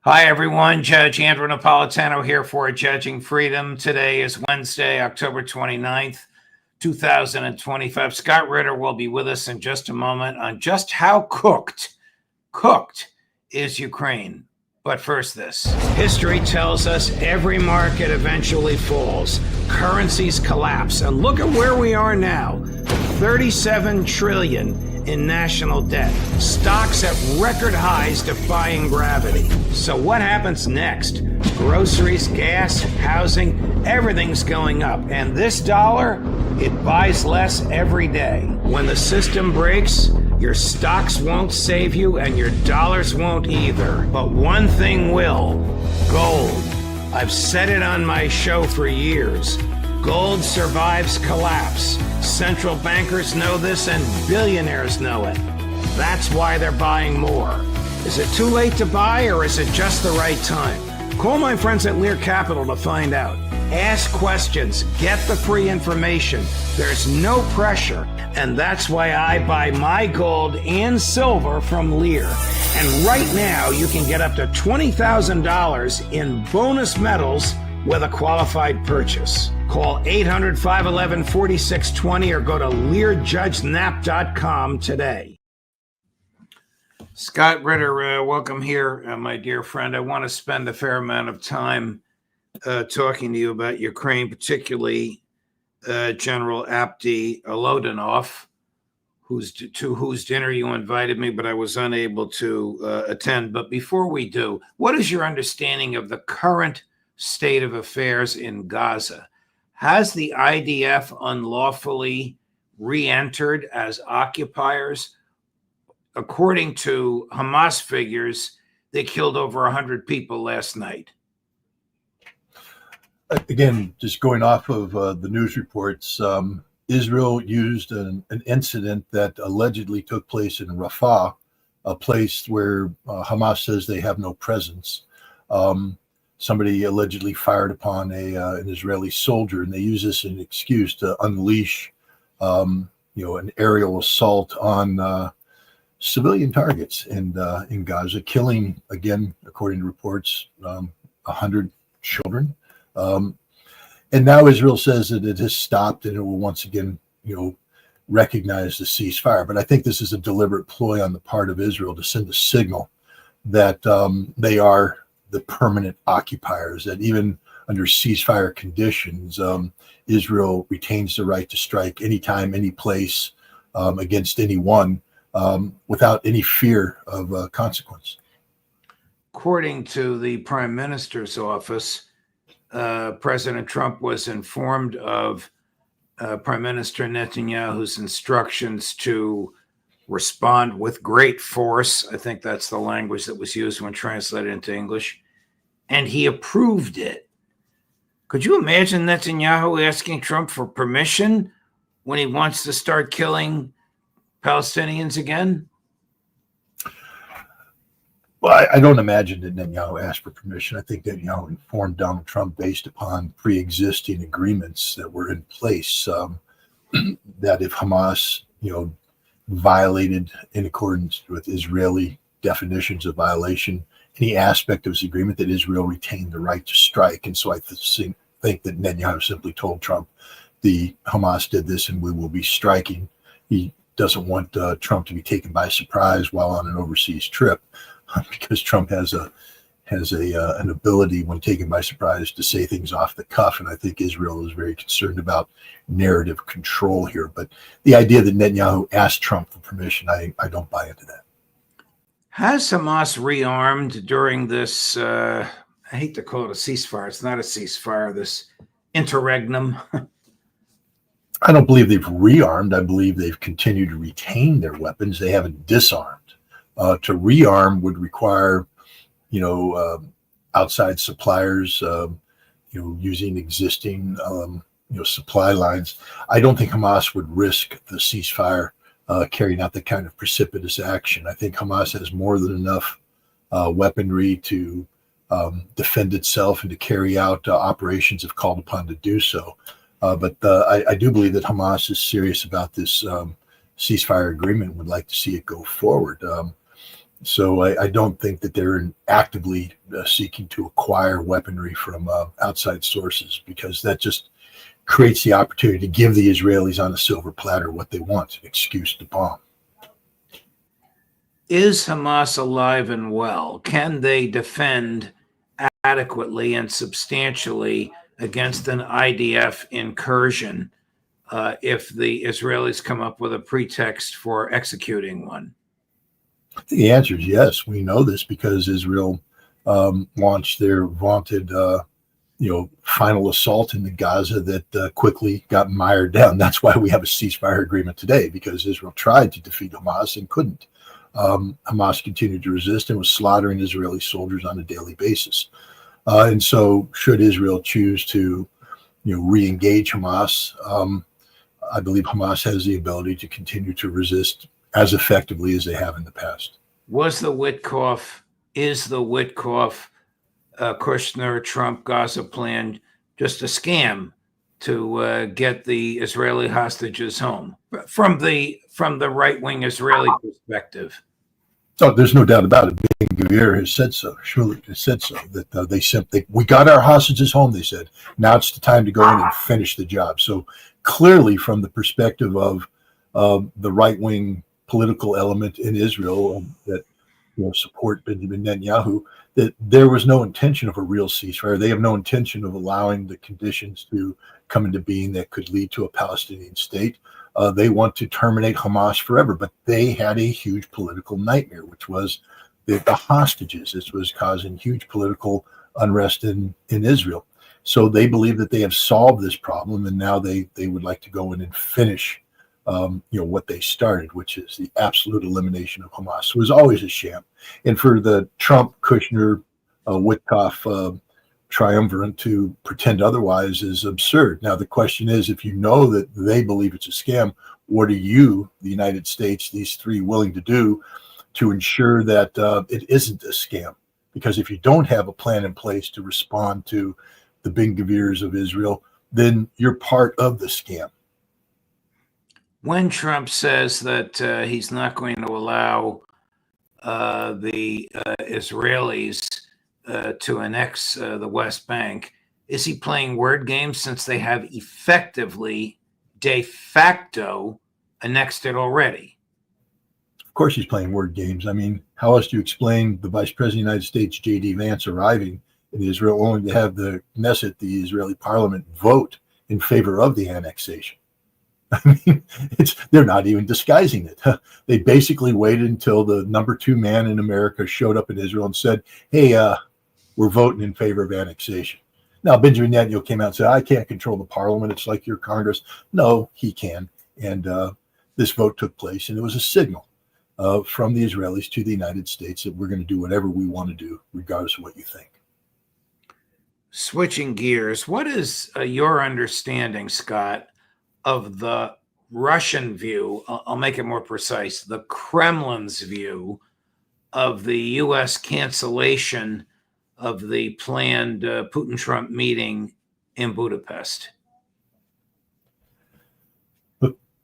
Hi, everyone. Judge Andrew Napolitano here for Judging Freedom. Today is Wednesday, October 29th, 2025. Scott Ritter will be with us in just a moment on just how cooked is Ukraine. But first, this. History tells us every market eventually falls. Currencies collapse. And look at where we are now. 37 trillion in national debt. Stocks at record highs defying gravity. So what happens next? Groceries, gas, housing, everything's going up. And this dollar, it buys less every day. When the system breaks, your stocks won't save you and your dollars won't either. But one thing will: gold. I've said it on my show for years. Gold survives collapse. Central bankers know this and billionaires know it. That's why they're buying more. Is it too late to buy, or is it just the right time? Call my friends at Lear Capital to find out. Ask questions. Get the free information. There's no pressure. And that's why I buy my gold and silver from Lear. And right now, you can get up to $20,000 in bonus metals with a qualified purchase. Call 800-511-4620 or go to LearJudgeNap.com today. Scott Ritter, welcome here, my dear friend. I want to spend a fair amount of time talking to you about Ukraine, particularly General Abdi Alodinov, to whose dinner you invited me, but I was unable to attend. But before we do, what is your understanding of the current state of affairs in Gaza? Has the IDF unlawfully re-entered as occupiers? According to Hamas figures, they killed over 100 people last night. Again, just going off of the news reports, Israel used an incident that allegedly took place in Rafah, a place where Hamas says they have no presence. Somebody allegedly fired upon an Israeli soldier, and they use this as an excuse to unleash, an aerial assault on civilian targets in Gaza, killing, again, according to reports, 100 children. And now Israel says that it has stopped and it will once again, recognize the ceasefire. But I think this is a deliberate ploy on the part of Israel to send a signal that they are the permanent occupiers, that even under ceasefire conditions, Israel retains the right to strike anytime, any place, against anyone, without any fear of consequence. According to the Prime Minister's office, President Trump was informed of Prime Minister Netanyahu's instructions to respond with great force. I think that's the language that was used when translated into English. And he approved it. Could you imagine Netanyahu asking Trump for permission when he wants to start killing Palestinians again? Well, I don't imagine that Netanyahu asked for permission. I think Netanyahu informed Donald Trump based upon pre-existing agreements that were in place, that if Hamas, violated, in accordance with Israeli definitions of violation, any aspect of this agreement, that Israel retained the right to strike. And so I think that Netanyahu simply told Trump, the Hamas did this and we will be striking. He doesn't want Trump to be taken by surprise while on an overseas trip, because Trump has an ability when taken by surprise to say things off the cuff. And I think Israel is very concerned about narrative control here. But the idea that Netanyahu asked Trump for permission, I don't buy into that. Has Hamas rearmed during this, I hate to call it a ceasefire, it's not a ceasefire, this interregnum? I don't believe they've rearmed. I believe they've continued to retain their weapons. They haven't disarmed. To rearm would require, outside suppliers, using existing, supply lines. I don't think Hamas would risk the ceasefire carrying out that kind of precipitous action. I think Hamas has more than enough weaponry to defend itself and to carry out operations if called upon to do so. But I do believe that Hamas is serious about this ceasefire agreement and would like to see it go forward. So I don't think that they're actively seeking to acquire weaponry from outside sources, because that just creates the opportunity to give the Israelis on a silver platter what they want, an excuse to bomb. Is Hamas alive and well? Can they defend adequately and substantially against an IDF incursion if the Israelis come up with a pretext for executing one? The answer is yes. We know this because Israel launched their vaunted, final assault into Gaza that quickly got mired down. That's why we have a ceasefire agreement today, because Israel tried to defeat Hamas and couldn't. Hamas continued to resist and was slaughtering Israeli soldiers on a daily basis. And so, should Israel choose to, re-engage Hamas, I believe Hamas has the ability to continue to resist as effectively as they have in the past. Is the Witkoff, Kushner, Trump Gaza plan just a scam to get the Israeli hostages home from the right-wing Israeli perspective? Oh, there's no doubt about it. Ben-Gvir has said so. Surely has said so. That we got our hostages home. They said now it's the time to go in and finish the job. So clearly, from the perspective of the right-wing political element in Israel that support Benjamin Netanyahu, that there was no intention of a real ceasefire. They have no intention of allowing the conditions to come into being that could lead to a Palestinian state. They want to terminate Hamas forever, but they had a huge political nightmare, which was the hostages. This was causing huge political unrest in Israel. So they believe that they have solved this problem, and now they would like to go in and finish what they started, which is the absolute elimination of Hamas. It was always a sham. And for the Trump, Kushner, Witkoff triumvirate to pretend otherwise is absurd. Now, the question is, if you know that they believe it's a scam, what are you, the United States, these three, willing to do to ensure that it isn't a scam? Because if you don't have a plan in place to respond to the Ben-Gvirs of Israel, then you're part of the scam. When Trump says that he's not going to allow the Israelis to annex the West Bank, is he playing word games, since they have effectively, de facto, annexed it already? Of course he's playing word games. I mean, how else do you explain the Vice President of the United States, J.D. Vance, arriving in Israel only to have the Knesset, the Israeli parliament, vote in favor of the annexation? I mean, they're not even disguising it. They basically waited until the number 2 man in America showed up in Israel and said, hey, we're voting in favor of annexation. Now, Benjamin Netanyahu came out and said, I can't control the parliament. It's like your Congress. No, he can. And this vote took place, and it was a signal from the Israelis to the United States that we're going to do whatever we want to do, regardless of what you think. Switching gears, what is your understanding, Scott, of the Russian view? I'll make it more precise. The Kremlin's view of the U.S. cancellation of the planned Putin-Trump meeting in Budapest.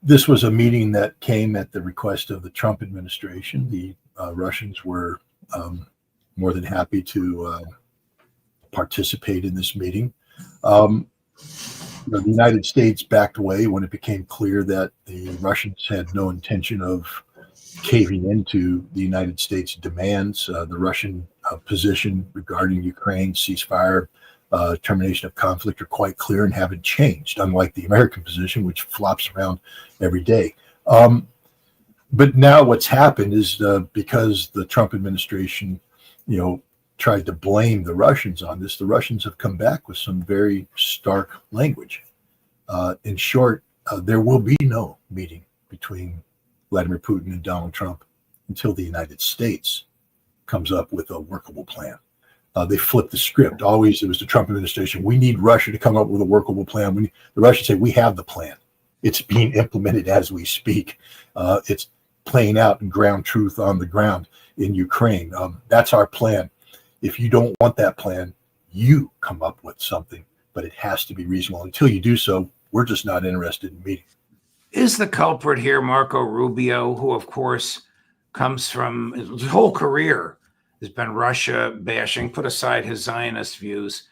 This was a meeting that came at the request of the Trump administration. The Russians were more than happy to participate in this meeting. The United States backed away when it became clear that the Russians had no intention of caving into the United States demands. The Russian position regarding Ukraine, ceasefire, termination of conflict are quite clear and haven't changed, unlike the American position, which flops around every day. But now what's happened is because the Trump administration, tried to blame the Russians on this, the Russians have come back with some very stark language. In short, there will be no meeting between Vladimir Putin and Donald Trump until the United States comes up with a workable plan. They flipped the script. Always it was the Trump administration. We need Russia to come up with a workable plan. The Russians say, we have the plan. It's being implemented as we speak. It's playing out in ground truth on the ground in Ukraine. That's our plan. If you don't want that plan, you come up with something, but it has to be reasonable. Until you do so, we're just not interested in meeting. Is the culprit here Marco Rubio, who, of course, comes from his whole career has been Russia bashing, put aside his Zionist views,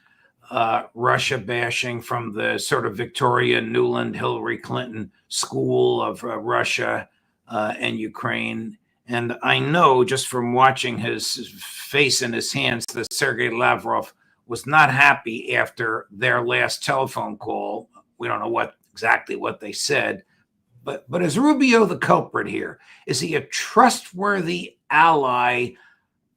Russia bashing from the sort of Victoria Nuland, Hillary Clinton school of Russia and Ukraine. And I know just from watching his face in his hands that Sergei Lavrov was not happy after their last telephone call. We don't know exactly what they said, but is Rubio the culprit here? Is he a trustworthy ally,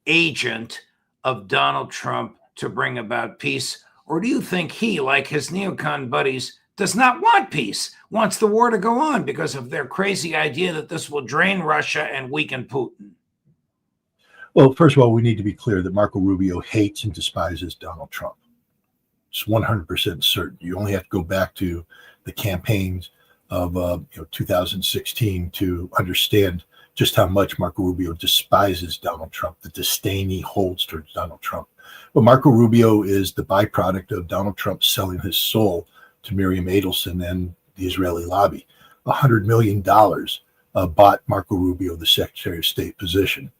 agent of Donald Trump to bring about peace? Or do you think he, like his neocon buddies, does not want peace, wants the war to go on because of their crazy idea that this will drain Russia and weaken Putin? Well, first of all, we need to be clear that Marco Rubio hates and despises Donald Trump. It's 100% certain. You only have to go back to the campaigns of 2016 to understand just how much Marco Rubio despises Donald Trump, the disdain he holds towards Donald Trump. But Marco Rubio is the byproduct of Donald Trump selling his soul to Miriam Adelson and the Israeli lobby. $100 million bought Marco Rubio the Secretary of State position.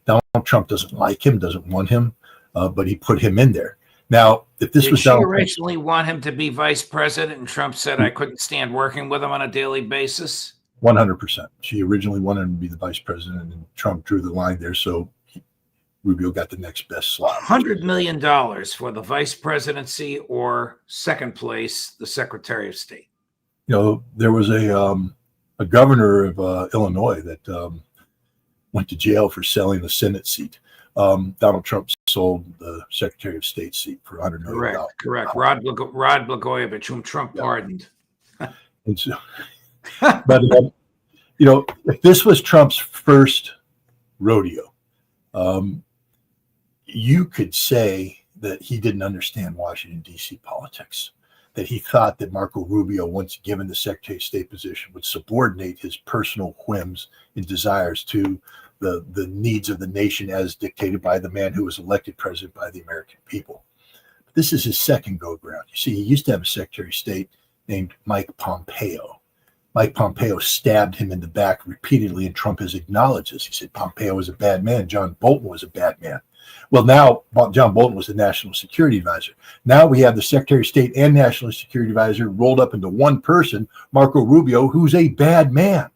Donald Trump doesn't like him, doesn't want him, but he put him in there. Now, if this was Donald Trump, originally want him to be vice president, and Trump said I couldn't stand working with him on a daily basis. 100%. She originally wanted him to be the vice president, and Trump drew the line there, so Rubio got the next best slot. $100 million for the vice presidency, or second place, the Secretary of State. There was a governor of Illinois that went to jail for selling the Senate seat. Donald Trump sold the Secretary of State seat for $100 million. Correct. Rod Blagojevich, whom Trump pardoned. And so, but if this was Trump's first rodeo, you could say that he didn't understand Washington, D.C. politics, that he thought that Marco Rubio, once given the Secretary of State position, would subordinate his personal whims and desires to the needs of the nation as dictated by the man who was elected president by the American people. But this is his second go-around. You see, he used to have a Secretary of State named Mike Pompeo. Mike Pompeo stabbed him in the back repeatedly, and Trump has acknowledged this. He said Pompeo was a bad man. John Bolton was a bad man. Well, now John Bolton was the National Security Advisor. Now we have the Secretary of State and National Security Advisor rolled up into one person, Marco Rubio, who's a bad man.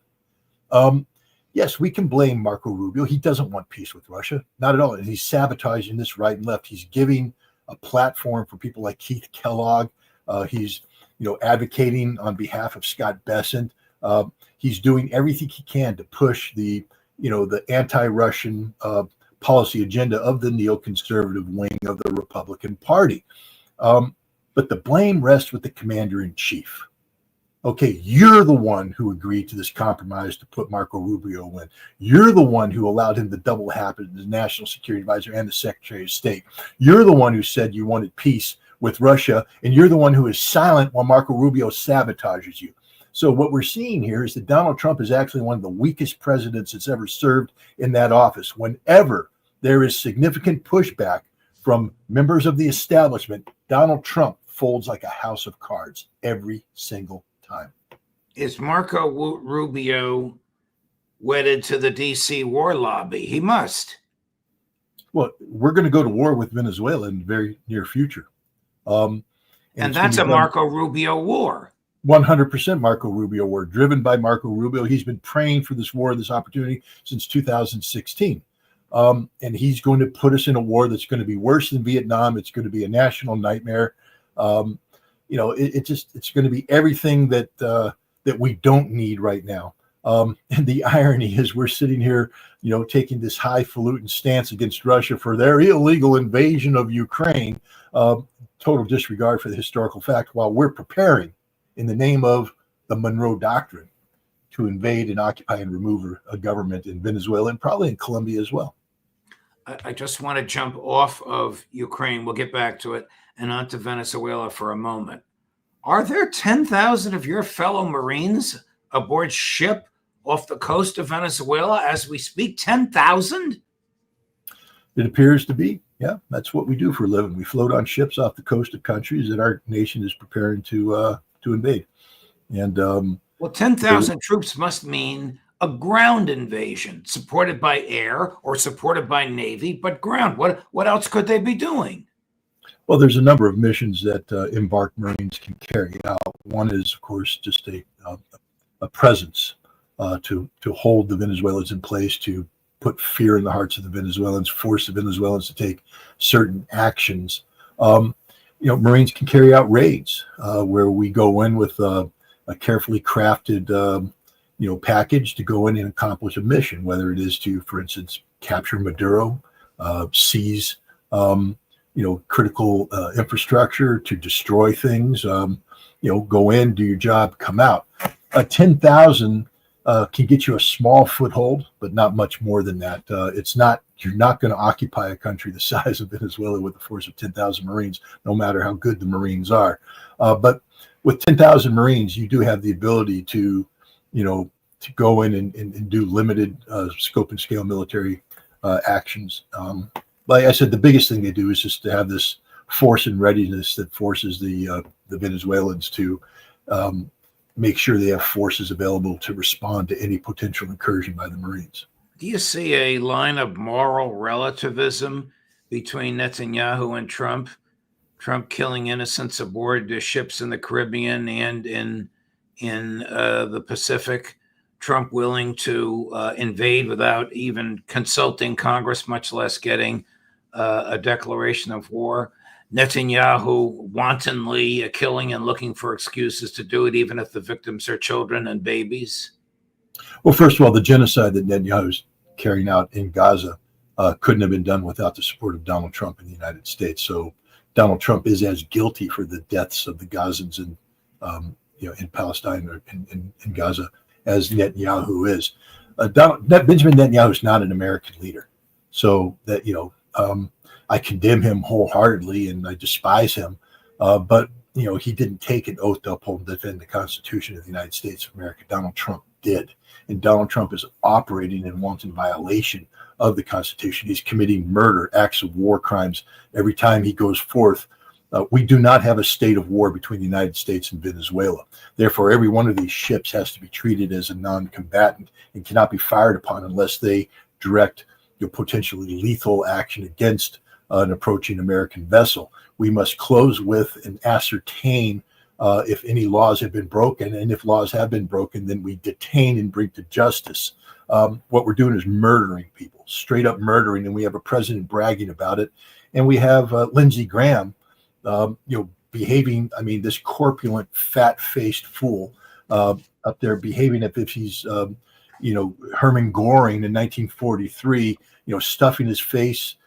Yes, we can blame Marco Rubio. He doesn't want peace with Russia, not at all. And he's sabotaging this right and left. He's giving a platform for people like Keith Kellogg. He's advocating on behalf of Scott Bessent. He's doing everything he can to push the anti-Russian policy agenda of the neoconservative wing of the Republican Party. But the blame rests with the commander-in-chief. Okay, you're the one who agreed to this compromise to put Marco Rubio in. You're the one who allowed him to double happen as National Security Advisor and the Secretary of State. You're the one who said you wanted peace with Russia, and you're the one who is silent while Marco Rubio sabotages you. So what we're seeing here is that Donald Trump is actually one of the weakest presidents that's ever served in that office. Whenever there is significant pushback from members of the establishment, Donald Trump folds like a house of cards every single time. Is Marco Rubio wedded to the D.C. war lobby? He must. Well, we're going to go to war with Venezuela in the very near future. And that's a Marco Rubio war. 100% Marco Rubio war, driven by Marco Rubio. He's been praying for this war, this opportunity since 2016. And he's going to put us in a war that's going to be worse than Vietnam. It's going to be a national nightmare. It's going to be everything that we don't need right now. And the irony is we're sitting here, taking this highfalutin stance against Russia for their illegal invasion of Ukraine, total disregard for the historical fact, while we're preparing in the name of the Monroe Doctrine to invade and occupy and remove a government in Venezuela and probably in Colombia as well. I just want to jump off of Ukraine. We'll get back to it and onto Venezuela for a moment. Are there 10,000 of your fellow Marines aboard ship off the coast of Venezuela as we speak? 10,000? It appears to be. Yeah, that's what we do for a living. We float on ships off the coast of countries that our nation is preparing to invade. And 10,000 troops must mean a ground invasion supported by air or supported by Navy, but ground. What else could they be doing? Well, there's a number of missions that embarked Marines can carry out. One is, of course, just a presence to hold the Venezuelans in place, to put fear in the hearts of the Venezuelans, force the Venezuelans to take certain actions. Marines can carry out raids where we go in with a carefully crafted, package to go in and accomplish a mission, whether it is to, for instance, capture Maduro, seize, critical infrastructure, to destroy things. Go in, do your job, come out. 10,000 can get you a small foothold, but not much more than that. You're not going to occupy a country the size of Venezuela with a force of 10,000 Marines, no matter how good the Marines are. But with 10,000 Marines, you do have the ability to go in and do limited scope and scale military actions. Like I said, the biggest thing they do is just to have this force and readiness that forces the Venezuelans to make sure they have forces available to respond to any potential incursion by the Marines. Do you see a line of moral relativism between Netanyahu and Trump? Trump killing innocents aboard the ships in the Caribbean and in the Pacific. Trump willing to invade without even consulting Congress, much less getting a declaration of war. Netanyahu wantonly killing and looking for excuses to do it, even if the victims are children and babies. Well, first of all, the genocide that Netanyahu's carrying out in Gaza couldn't have been done without the support of Donald Trump in the United States. So Donald Trump is as guilty for the deaths of the Gazans in Palestine or in Gaza as Netanyahu is. Benjamin Netanyahu is not an American leader. So that, I condemn him wholeheartedly and I despise him. But, he didn't take an oath to uphold and defend the Constitution of the United States of America. Donald Trump did. And Donald Trump is operating in wanton violation of the Constitution. He's committing murder, acts of war crimes every time he goes forth. We do not have a state of war between the United States and Venezuela. Therefore, every one of these ships has to be treated as a non-combatant and cannot be fired upon unless they direct potentially lethal action against an approaching American vessel. We must close with and ascertain if any laws have been broken. And if laws have been broken, then we detain and bring to justice. What we're doing is murdering people, straight up murdering. And we have a president bragging about it. And we have Lindsey Graham, behaving, this corpulent, fat-faced fool up there behaving as if he's, Herman Goring in 1943, stuffing his face,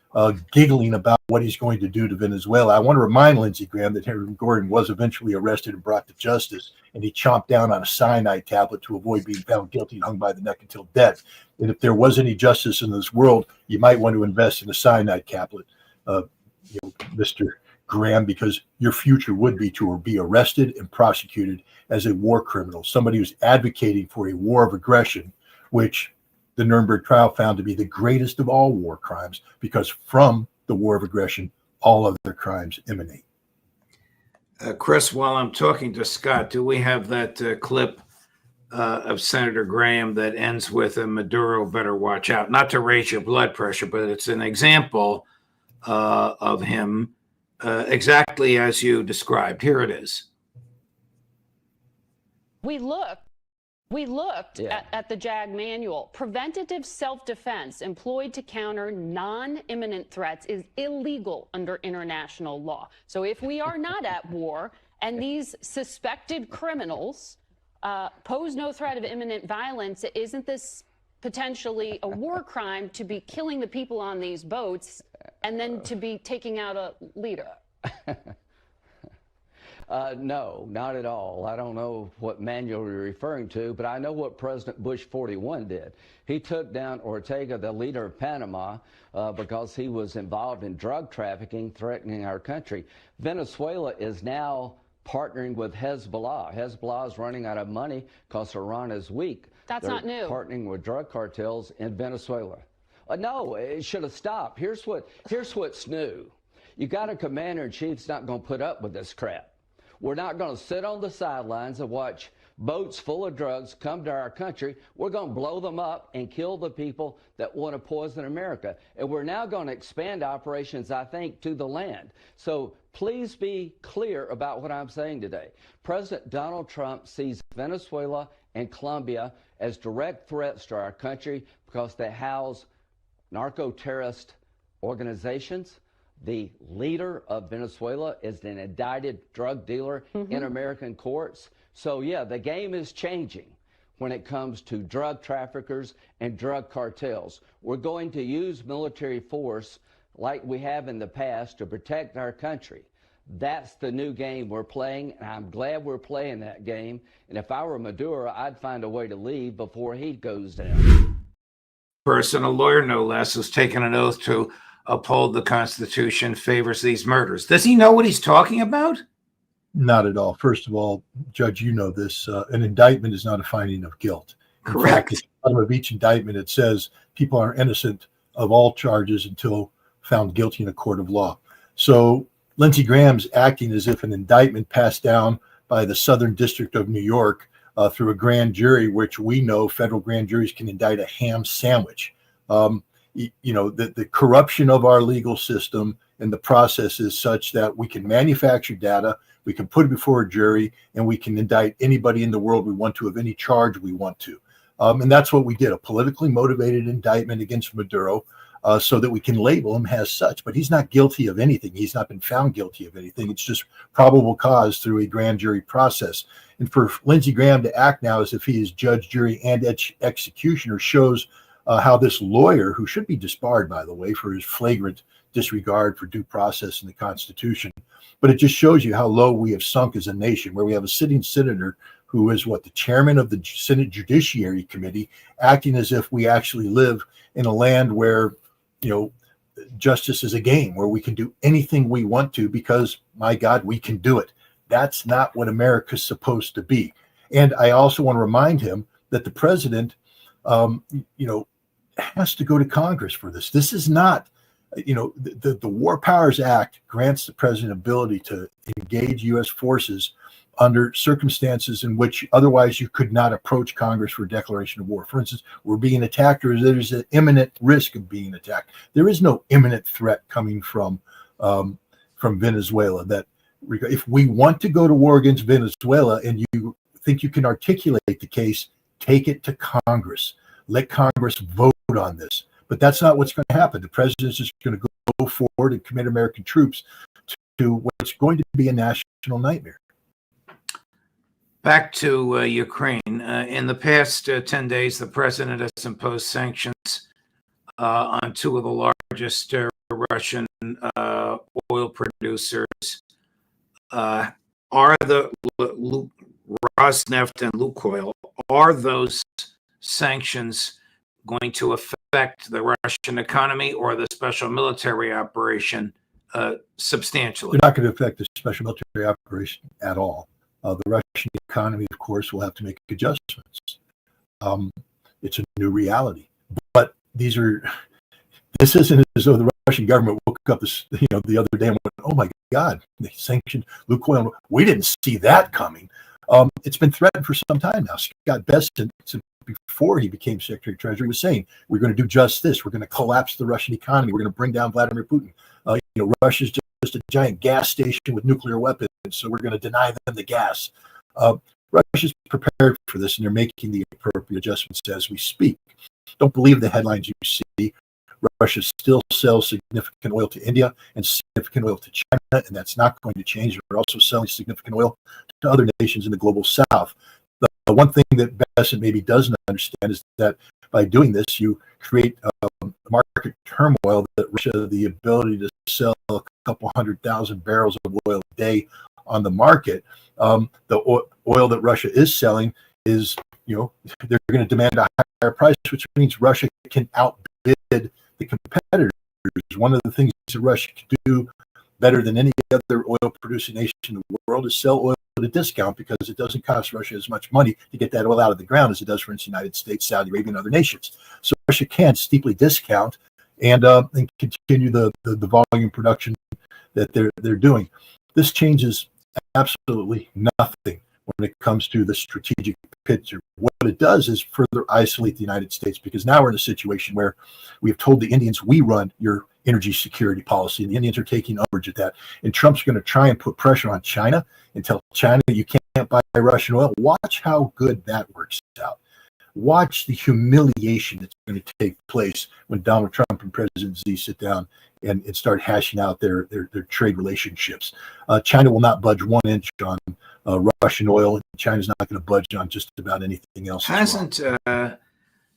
giggling about what he's going to do to Venezuela. I want to remind Lindsey Graham that Herman Goring was eventually arrested and brought to justice, and he chomped down on a cyanide tablet to avoid being found guilty and hung by the neck until death. And if there was any justice in this world, you might want to invest in a cyanide tablet, Mr. Graham, because your future would be to be arrested and prosecuted as a war criminal, somebody who's advocating for a war of aggression, which the Nuremberg trial found to be the greatest of all war crimes, because from the war of aggression, all other crimes emanate. Chris, while I'm talking to Scott, do we have that clip of Senator Graham that ends with a Maduro better watch out? Not to raise your blood pressure, but it's an example of him exactly as you described. Here it is. We looked at the JAG manual. Preventative self-defense employed to counter non-imminent threats is illegal under international law. So if we are not at war and these suspected criminals pose no threat of imminent violence, isn't this potentially a war crime to be killing the people on these boats and then to be taking out a leader? No, not at all. I don't know what manual you're referring to, but I know what President Bush 41 did. He took down Ortega, the leader of Panama, because he was involved in drug trafficking, threatening our country. Venezuela is now partnering with Hezbollah. Hezbollah is running out of money because Iran is weak. That's not new. Partnering with drug cartels in Venezuela. No, it should have stopped. Here's what's new. You got a commander-in-chief that's not going to put up with this crap. We're not going to sit on the sidelines and watch boats full of drugs come to our country, we're going to blow them up and kill the people that want to poison America. And we're now going to expand operations, I think, to the land. So please be clear about what I'm saying today. President Donald Trump sees Venezuela and Colombia as direct threats to our country because they house narco-terrorist organizations. The leader of Venezuela is an indicted drug dealer in American courts. So, yeah, the game is changing when it comes to drug traffickers and drug cartels. We're going to use military force like we have in the past to protect our country. That's the new game we're playing, and I'm glad we're playing that game. And if I were Maduro, I'd find a way to leave before he goes down. Person, a lawyer no less, has taken an oath to uphold the Constitution, favors these murders. Does he know what he's talking about? Not at all. First of all, Judge, you know this. An indictment is not a finding of guilt. Correct. In fact, at the bottom of each indictment, it says people are innocent of all charges until found guilty in a court of law. So Lindsey Graham's acting as if an indictment passed down by the Southern District of New York through a grand jury, which we know federal grand juries can indict a ham sandwich. The corruption of our legal system and the process is such that we can manufacture data, we can put it before a jury, and we can indict anybody in the world we want to of any charge we want to. And that's what we did, a politically motivated indictment against Maduro so that we can label him as such. But he's not guilty of anything. He's not been found guilty of anything. It's just probable cause through a grand jury process. And for Lindsey Graham to act now as if he is judge, jury, and executioner shows how this lawyer, who should be disbarred, by the way, for his flagrant disregard for due process in the Constitution, but it just shows you how low we have sunk as a nation, where we have a sitting senator who is the chairman of the Senate Judiciary Committee, acting as if we actually live in a land where, justice is a game, where we can do anything we want to because, my God, we can do it. That's not what America's supposed to be. And I also want to remind him that the president, has to go to Congress for this. This is not, the War Powers Act grants the president ability to engage U.S. forces under circumstances in which otherwise you could not approach Congress for a declaration of war. For instance, we're being attacked, or there's an imminent risk of being attacked. There is no imminent threat coming from Venezuela. That if we want to go to war against Venezuela and you think you can articulate the case, take it to Congress. Let Congress vote on this. But that's not what's going to happen. The president's just going to go forward and commit American troops to what's going to be a national nightmare. Back to Ukraine. In the past 10 days, the president has imposed sanctions on two of the largest Russian oil producers. Are the Rosneft and Lukoil, are those sanctions going to affect the Russian economy or the special military operation substantially? They're not going to affect the special military operation at all. The Russian economy, of course, will have to make adjustments. It's a new reality. But this isn't as though the Russian government woke up the other day and went, "Oh my God, they sanctioned Lukoil. We didn't see that coming." It's been threatened for some time now. Scott Bessent, before he became Secretary of Treasury, was saying, we're going to do just this. We're going to collapse the Russian economy. We're going to bring down Vladimir Putin. Russia's just a giant gas station with nuclear weapons, so we're going to deny them the gas. Russia's prepared for this, and they're making the appropriate adjustments as we speak. Don't believe the headlines you see. Russia still sells significant oil to India and significant oil to China, and that's not going to change. They're also selling significant oil to other nations in the global south. The one thing that Bessent maybe doesn't understand is that by doing this, you create market turmoil that Russia the ability to sell a couple 100,000 barrels of oil a day on the market. The oil that Russia is selling is, they're going to demand a higher price, which means Russia can outbid the competitors. One of the things that Russia can do better than any other oil producing nation in the world is sell oil at a discount, because it doesn't cost Russia as much money to get that oil out of the ground as it does, for instance, the United States, Saudi Arabia, and other nations. So Russia can steeply discount and continue the volume production that they're doing. This changes absolutely nothing when it comes to the strategic picture. What it does is further isolate the United States, because now we're in a situation where we have told the Indians, we run your energy security policy, and the Indians are taking umbrage at that. And Trump's going to try and put pressure on China and tell China you can't buy Russian oil. Watch how good that works out. Watch the humiliation that's going to take place when Donald Trump and President Xi sit down and start hashing out their trade relationships. China will not budge 1 inch on Russian oil. China's not going to budge on just about anything else. Hasn't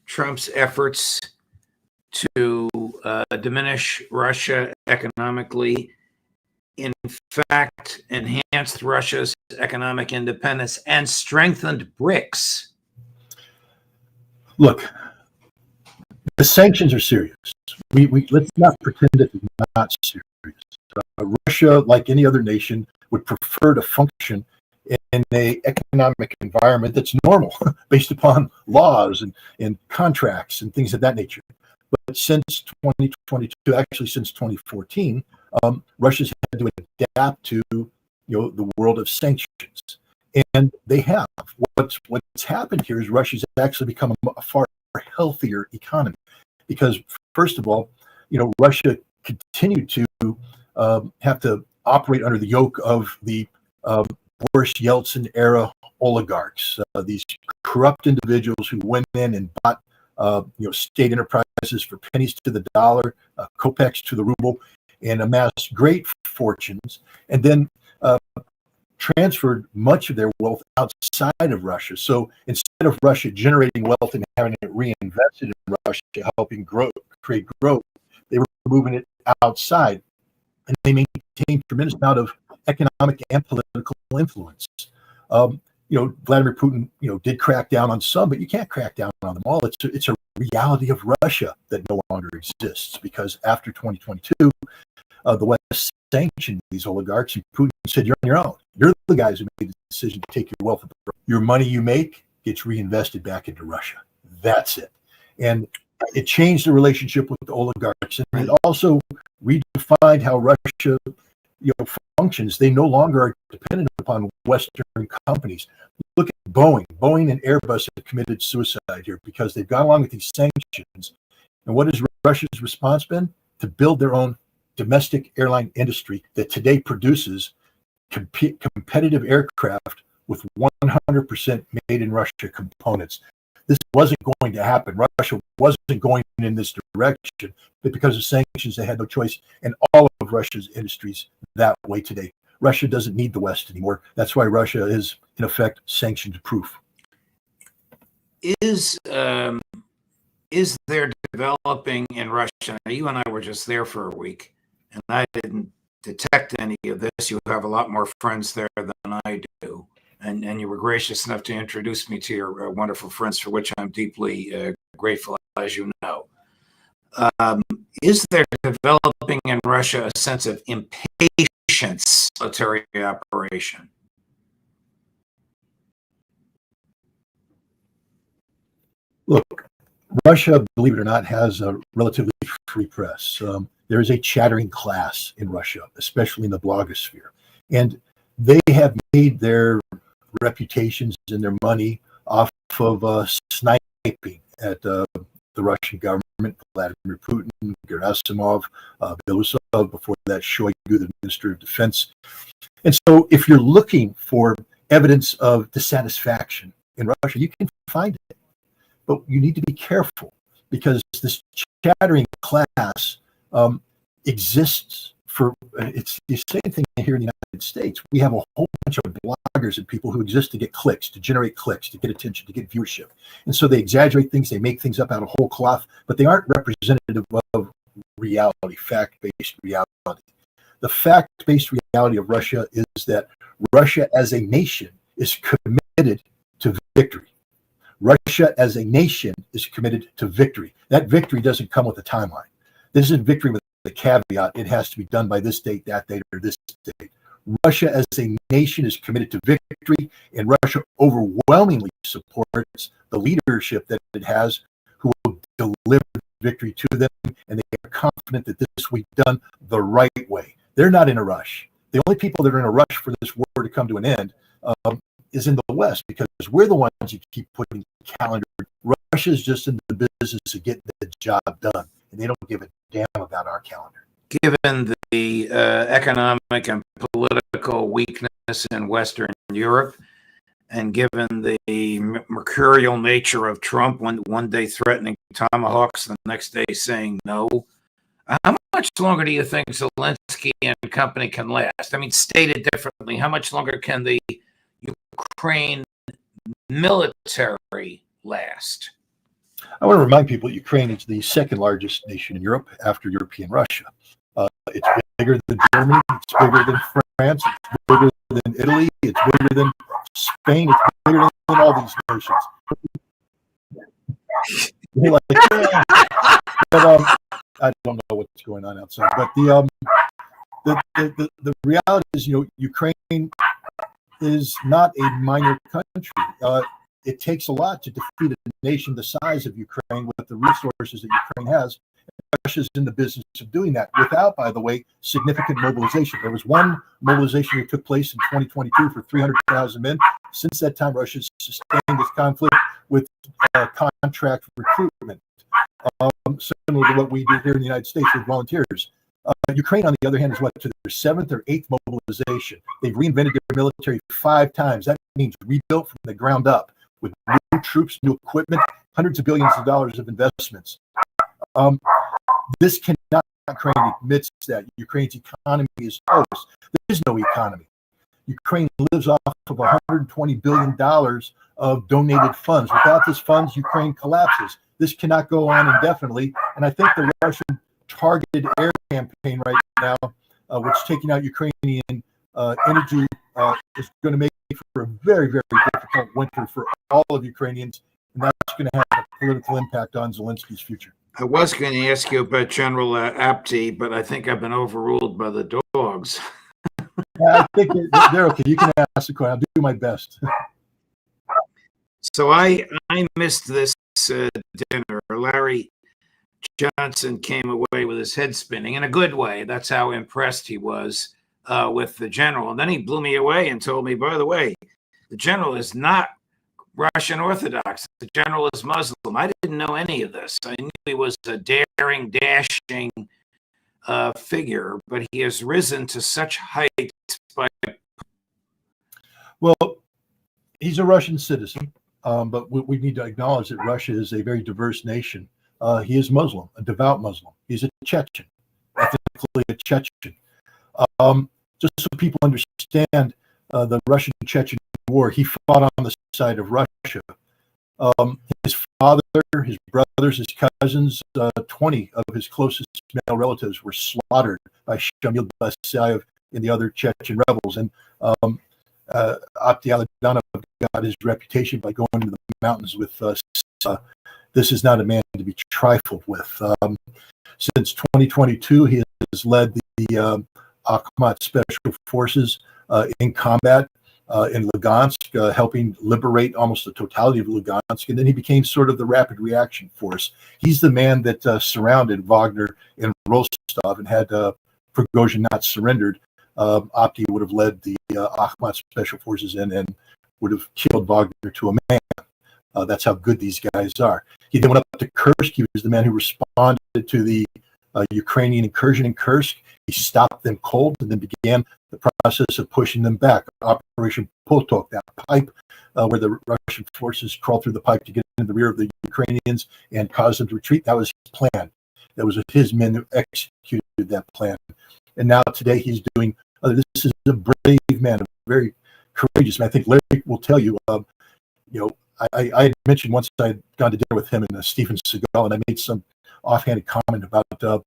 Trump's efforts to diminish Russia economically, in fact, enhanced Russia's economic independence and strengthened BRICS? Look, the sanctions are serious. We let's not pretend that they're not serious. Russia, like any other nation, would prefer to function in an economic environment that's normal, based upon laws and contracts and things of that nature. But since 2022, actually since 2014, Russia's had to adapt to the world of sanctions, and they have. What's happened here is Russia's actually become a far healthier economy, because first of all, Russia continued to have to operate under the yoke of the Boris Yeltsin era oligarchs, these corrupt individuals who went in and bought state enterprises for pennies to the dollar, kopecks to the ruble, and amassed great fortunes, and then transferred much of their wealth outside of Russia. So instead of Russia generating wealth and having it reinvested in Russia, helping create growth, they were moving it outside, and they maintained tremendous amount of economic and political influence. Vladimir Putin, did crack down on some, but you can't crack down on them all. It's a reality of Russia that no longer exists, because after 2022, the West sanctioned these oligarchs, and Putin said, "You're on your own. You're the guys who made the decision to take your wealth. Your money you make gets reinvested back into Russia. That's it." And it changed the relationship with the oligarchs, and it also redefined how Russia, functions. They no longer are dependent upon Western companies. Look at Boeing. Boeing and Airbus have committed suicide here because they've gone along with these sanctions. And what has Russia's response been? To build their own domestic airline industry that today produces competitive aircraft with 100% made in Russia components. This wasn't going to happen. Russia wasn't going in this direction, but because of sanctions, they had no choice. And all of Russia's industries that way today. Russia doesn't need the West anymore. That's why Russia is, in effect, sanctioned proof. Is there developing in Russia? Now, you and I were just there for a week, and I didn't detect any of this. You have a lot more friends there than I do. And you were gracious enough to introduce me to your wonderful friends, for which I'm deeply grateful, as you know. Is there developing in Russia a sense of impatience military operation? Look, Russia, believe it or not, has a relatively free press. There is a chattering class in Russia, especially in the blogosphere. And they have made their reputations and their money off of sniping at the Russian government, Vladimir Putin, Gerasimov, Belousov, before that Shoigu, the Minister of Defense. And so if you're looking for evidence of dissatisfaction in Russia, you can find it. But you need to be careful, because this chattering class exists for, it's the same thing here in the United States. We have a whole bunch of bloggers and people who exist to get clicks, to generate clicks, to get attention, to get viewership. And so they exaggerate things, they make things up out of whole cloth, but they aren't representative of reality, fact-based reality. The fact-based reality of Russia is that Russia as a nation is committed to victory. Russia as a nation is committed to victory. That victory doesn't come with a timeline. This isn't victory with a caveat. It has to be done by this date, that date, or this date. Russia as a nation is committed to victory, and Russia overwhelmingly supports the leadership that it has, who will deliver victory to them, and they are confident that this will be done the right way. They're not in a rush. The only people that are in a rush for this war to come to an end is in the West, because we're the ones you keep putting calendar. Russia's just in the business of getting the job done, and they don't give a damn about our calendar. Given the economic and political weakness in Western Europe, and given the mercurial nature of Trump, one day threatening tomahawks, the next day saying no, how much longer do you think Zelensky and company can last? I mean, stated differently, how much longer can the Ukraine military last? I want to remind people that Ukraine is the second largest nation in Europe after European Russia. It's bigger than Germany, it's bigger than France, it's bigger than Italy, it's bigger than Spain, it's bigger than all these nations. You're like, yeah. But I don't know what's going on outside. But the reality is, Ukraine is not a minor country. It takes a lot to defeat a nation the size of Ukraine with the resources that Ukraine has. Russia's in the business of doing that without, by the way, significant mobilization. There was one mobilization that took place in 2022 for 300,000 men. Since that time, Russia's sustained this conflict with contract recruitment, similar to what we do here in the United States with volunteers. Ukraine, on the other hand, is to their 7th or 8th mobilization. They've reinvented their military 5 times. That means rebuilt from the ground up with new troops, new equipment, hundreds of billions of dollars of investments. This cannot. Ukraine admits that Ukraine's economy is toast. There is no economy. Ukraine lives off of $120 billion of donated funds. Without this funds, Ukraine collapses. This cannot go on indefinitely. And I think the Russian targeted air campaign right now, which is taking out Ukrainian energy, is going to make for a very, very difficult winter for all of Ukrainians. And that's going to have a political impact on Zelensky's future. I was going to ask you about General Apti, but I think I've been overruled by the dogs. I think they're okay. You can ask the question. I'll do my best. So I missed this dinner. Larry Johnson came away with his head spinning in a good way. That's how impressed he was with the general. And then he blew me away and told me, by the way, the general is not Russian Orthodox. The general is Muslim. I didn't know any of this. I knew he was a daring, dashing figure, but he has risen to such heights by. Well, he's a Russian citizen, but we need to acknowledge that Russia is a very diverse nation. He is Muslim, a devout Muslim. He's a Chechen, ethnically a Chechen. Just so people understand the Russian-Chechen war, he fought on the side of Russia. His father, his brothers, his cousins, 20 of his closest male relatives were slaughtered by Shamil Basayev and the other Chechen rebels. And Apti Aladanov got his reputation by going into the mountains with this is not a man to be trifled with. Since 2022, he has led the Akhmat Special Forces in combat in Lugansk, helping liberate almost the totality of Lugansk. And then he became sort of the rapid reaction force. He's the man that surrounded Wagner in Rostov, and had Prigozhin not surrendered, Apti would have led the Akhmat Special Forces in and would have killed Wagner to a man. That's how good these guys are. He then went up to Kursk. He was the man who responded to the Ukrainian incursion in Kursk. He stopped them cold and then began the process of pushing them back. Operation Potok, that pipe where the Russian forces crawled through the pipe to get into the rear of the Ukrainians and cause them to retreat. That was his plan. That was his men who executed that plan. And now today he's doing, this is a brave man, a very courageous man. I think Larry will tell you, I had mentioned once I had gone to dinner with him and Steven Seagal, and I made some offhanded comment about,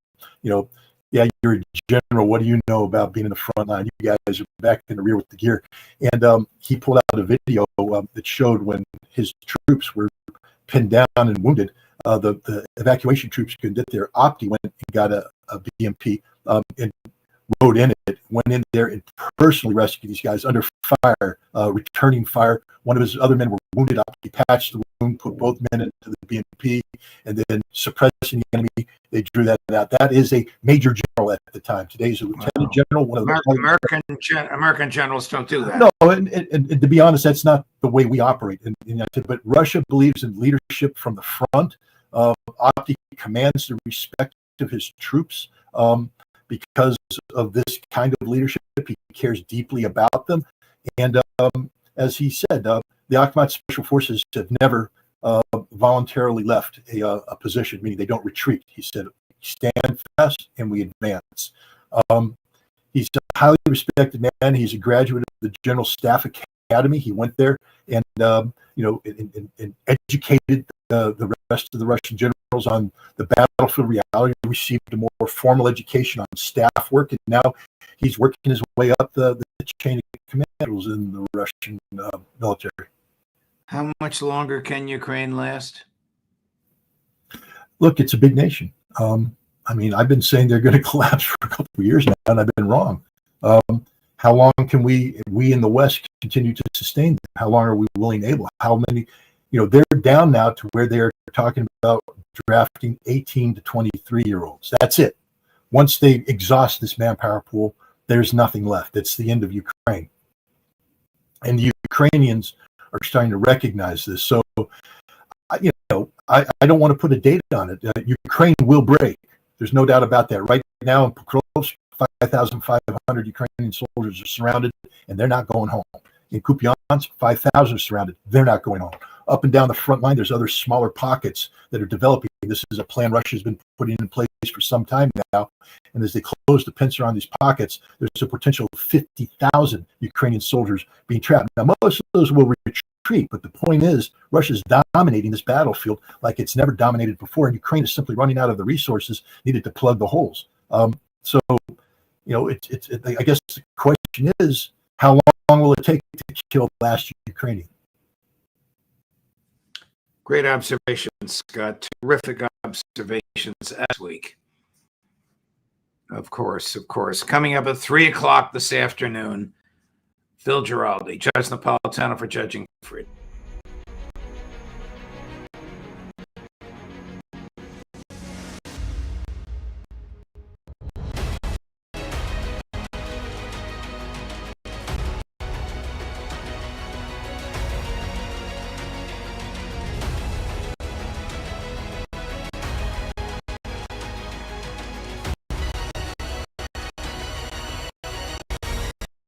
yeah, you're a general. What do you know about being in the front line? You guys are back in the rear with the gear. And he pulled out a video that showed when his troops were pinned down and wounded, the evacuation troops couldn't get there. Apti went and got a BMP and rode in it, went in there and personally rescued these guys under fire, returning fire. One of his other men were wounded up. He patched the wound, put both men into the BMP, and then suppressing the enemy, they drew that out. That is a major general at the time. Today's a lieutenant general. One of the American generals don't do that. No, and to be honest, that's not the way we operate. But Russia believes in leadership from the front. Opti commands the respect of his troops because of this kind of leadership. He cares deeply about them. And as he said, the Akhmat Special Forces have never voluntarily left a position, meaning they don't retreat. He said, stand fast and we advance. He's a highly respected man. He's a graduate of the General Staff Academy. He went there and and educated the rest of the Russian generals on the battlefield reality. He received a more formal education on staff work, and now he's working his way up the chain of command in the Russian military. How much longer can Ukraine last? Look, it's a big nation. I've been saying they're going to collapse for a couple of years now, and I've been wrong. How long can we in the West continue to sustain them? How long are we willing and able? How many, they're down now to where they're talking about drafting 18 to 23-year-olds. That's it. Once they exhaust this manpower pool, there's nothing left. It's the end of Ukraine. And the Ukrainians are starting to recognize this. So, I don't want to put a date on it. Ukraine will break. There's no doubt about that. Right now in Pokrovsk, 5,500 Ukrainian soldiers are surrounded, and they're not going home. In Kupiansk, 5,000 are surrounded. They're not going home. Up and down the front line, there's other smaller pockets that are developing. This is a plan Russia's been putting in place for some time now. And as they close the pincer on these pockets, there's a potential of 50,000 Ukrainian soldiers being trapped. Now, most of those will retreat, but the point is Russia's dominating this battlefield like it's never dominated before, and Ukraine is simply running out of the resources needed to plug the holes. I guess the question is, how long will it take to kill the last Ukrainian? Great observations, Scott. Terrific observations this week. Of course. Coming up at 3:00 this afternoon, Phil Giraldi, Judge Napolitano for Judging Freedom.